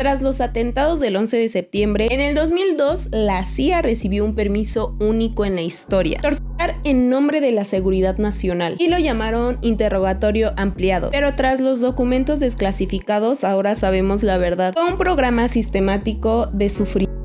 Tras los atentados del 11 de septiembre, en el 2002, la CIA recibió un permiso único en la historia: torturar en nombre de la seguridad nacional, y lo llamaron interrogatorio ampliado. Pero tras los documentos desclasificados, ahora sabemos la verdad. Fue un programa sistemático de sufrimiento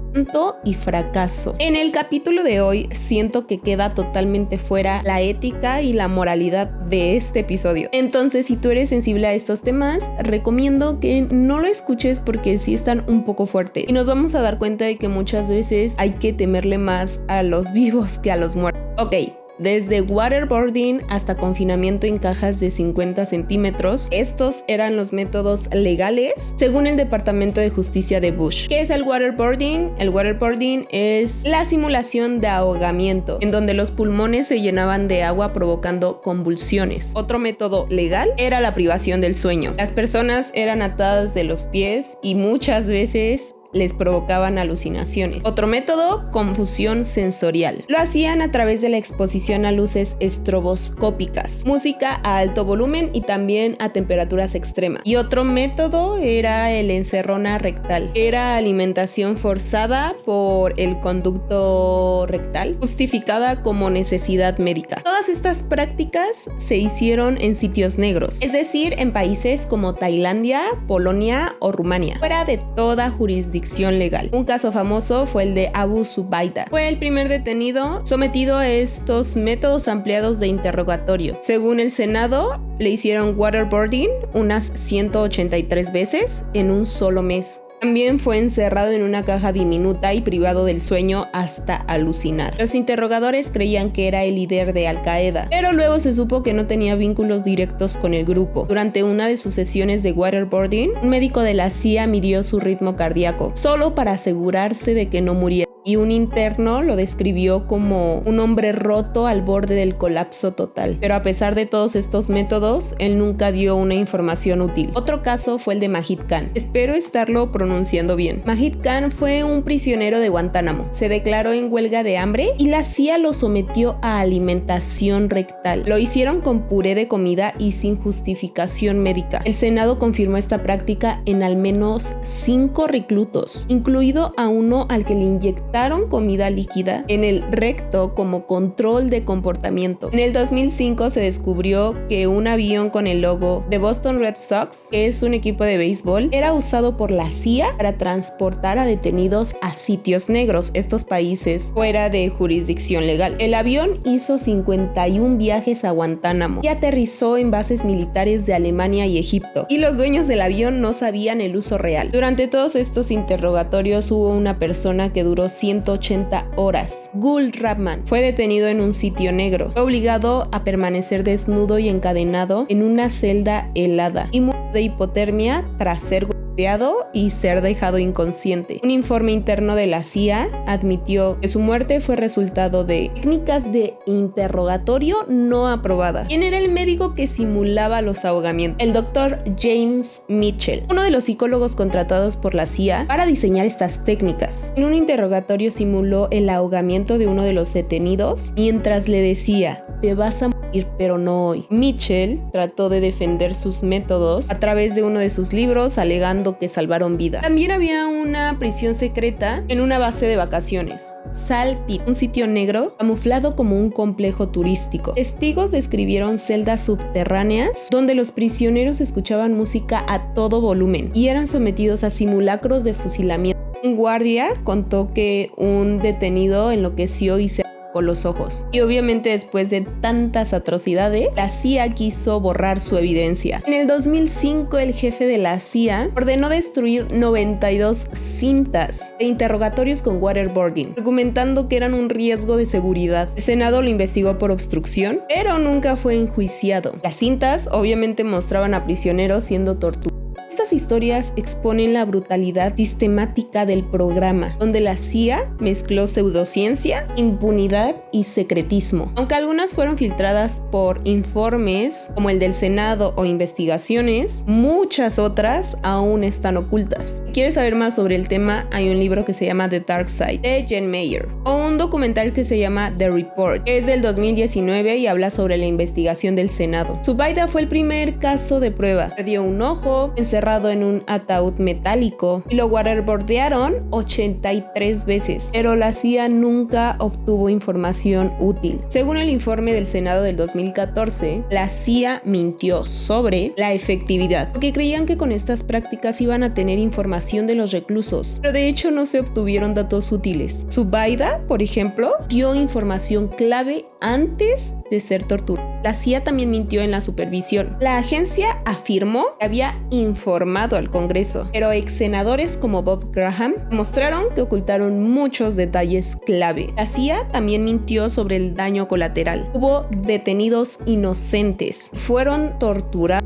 y fracaso. En el capítulo de hoy siento que queda totalmente fuera la ética y la moralidad de este episodio. Entonces, si tú eres sensible a estos temas, recomiendo que no lo escuches porque sí están un poco fuertes. Y nos vamos a dar cuenta de que muchas veces hay que temerle más a los vivos que a los muertos. Ok. Desde waterboarding hasta confinamiento en cajas de 50 centímetros, estos eran los métodos legales según el Departamento de Justicia de Bush. ¿Qué es el waterboarding? El waterboarding es la simulación de ahogamiento, en donde los pulmones se llenaban de agua provocando convulsiones. Otro método legal era la privación del sueño. Las personas eran atadas de los pies y muchas veces les provocaban alucinaciones. Otro método, confusión sensorial. Lo hacían a través de la exposición a luces estroboscópicas, música a alto volumen y también a temperaturas extremas. Y otro método era el encerrona rectal. Era alimentación forzada por el conducto rectal, justificada como necesidad médica. Todas estas prácticas se hicieron en sitios negros, es decir, en países como Tailandia, Polonia o Rumania, fuera de toda jurisdicción legal. Un caso famoso fue el de Abu Zubaydah. Fue el primer detenido sometido a estos métodos ampliados de interrogatorio. Según el Senado, le hicieron waterboarding unas 183 veces en un solo mes. También fue encerrado en una caja diminuta y privado del sueño hasta alucinar. Los interrogadores creían que era el líder de Al Qaeda, pero luego se supo que no tenía vínculos directos con el grupo. Durante una de sus sesiones de waterboarding, un médico de la CIA midió su ritmo cardíaco, solo para asegurarse de que no muriera. Y un interno lo describió como un hombre roto al borde del colapso total. Pero a pesar de todos estos métodos, él nunca dio una información útil. Otro caso fue el de Majid Khan. Espero estarlo pronunciando bien. Majid Khan fue un prisionero de Guantánamo. Se declaró en huelga de hambre y la CIA lo sometió a alimentación rectal. Lo hicieron con puré de comida y sin justificación médica. El Senado confirmó esta práctica en al menos 5 reclutos, incluido a uno al que le inyectaron comida líquida en el recto como control de comportamiento. En el 2005 se descubrió que un avión con el logo de Boston Red Sox, que es un equipo de béisbol, era usado por la CIA para transportar a detenidos a sitios negros, estos países fuera de jurisdicción legal. El avión hizo 51 viajes a Guantánamo y aterrizó en bases militares de Alemania y Egipto, y los dueños del avión no sabían el uso real. Durante todos estos interrogatorios hubo una persona que duró 180 horas. Gul Rahman fue detenido en un sitio negro. Fue obligado a permanecer desnudo y encadenado en una celda helada y murió de hipotermia tras ser golpeado y ser dejado inconsciente. Un informe interno de la CIA admitió que su muerte fue resultado de técnicas de interrogatorio no aprobadas. ¿Quién era el médico que simulaba los ahogamientos? El doctor James Mitchell, uno de los psicólogos contratados por la CIA para diseñar estas técnicas. En un interrogatorio simuló el ahogamiento de uno de los detenidos mientras le decía: "Te vas a morir, pero no hoy". Mitchell trató de defender sus métodos a través de uno de sus libros, alegando que salvaron vida. También había una prisión secreta en una base de vacaciones, Sal Pit, un sitio negro camuflado como un complejo turístico. Testigos describieron celdas subterráneas donde los prisioneros escuchaban música a todo volumen y eran sometidos a simulacros de fusilamiento. Un guardia contó que un detenido enloqueció y se con los ojos. Y obviamente después de tantas atrocidades, la CIA quiso borrar su evidencia. En el 2005, el jefe de la CIA ordenó destruir 92 cintas de interrogatorios con waterboarding, argumentando que eran un riesgo de seguridad. El Senado lo investigó por obstrucción, pero nunca fue enjuiciado. Las cintas obviamente mostraban a prisioneros siendo torturados. Estas historias exponen la brutalidad sistemática del programa, donde la CIA mezcló pseudociencia, impunidad y secretismo. Aunque algunas fueron filtradas por informes como el del Senado o investigaciones, muchas otras aún están ocultas. Si quieres saber más sobre el tema, hay un libro que se llama The Dark Side de Jen Mayer, o un documental que se llama The Report, que es del 2019 y habla sobre la investigación del Senado. Zubaydah fue el primer caso de prueba. Perdió un ojo, encerrado llevado en un ataúd metálico y lo waterboardearon 83 veces, pero la CIA nunca obtuvo información útil. Según el informe del Senado del 2014, la CIA mintió sobre la efectividad, porque creían que con estas prácticas iban a tener información de los reclusos, pero de hecho no se obtuvieron datos útiles. Zubaida, por ejemplo, dio información clave antes de ser torturada. La CIA también mintió en la supervisión. La agencia afirmó que había informado al Congreso, pero ex senadores como Bob Graham mostraron que ocultaron muchos detalles clave. La CIA también mintió sobre el daño colateral. Hubo detenidos inocentes, fueron torturados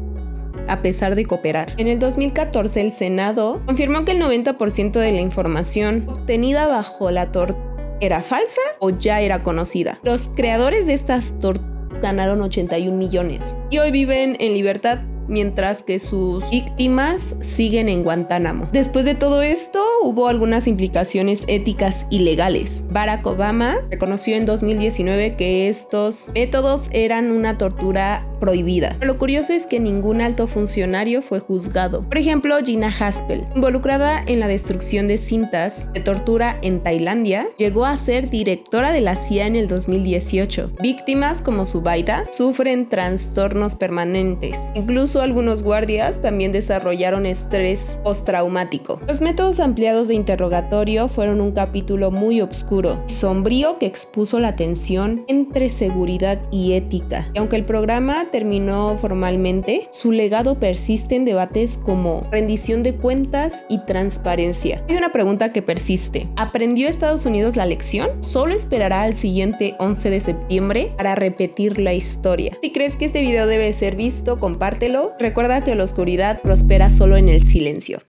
a pesar de cooperar. En el 2014, el Senado confirmó que el 90% de la información obtenida bajo la tortura era falsa o ya era conocida. Los creadores de estas torturas ganaron 81 millones y hoy viven en libertad, mientras que sus víctimas siguen en Guantánamo. Después de todo esto, hubo algunas implicaciones éticas y legales. Barack Obama reconoció en 2019 que estos métodos eran una tortura prohibida. Pero lo curioso es que ningún alto funcionario fue juzgado. Por ejemplo, Gina Haspel, involucrada en la destrucción de cintas de tortura en Tailandia, llegó a ser directora de la CIA en el 2018. Víctimas como Zubaida sufren trastornos permanentes. Incluso algunos guardias también desarrollaron estrés postraumático. Los métodos ampliados de interrogatorio fueron un capítulo muy oscuro y sombrío que expuso la tensión entre seguridad y ética. Y aunque el programa terminó formalmente, su legado persiste en debates como rendición de cuentas y transparencia. Hay una pregunta que persiste. ¿Aprendió Estados Unidos la lección? ¿Solo esperará al siguiente 11 de septiembre para repetir la historia? Si crees que este video debe ser visto, compártelo. Recuerda que la oscuridad prospera solo en el silencio.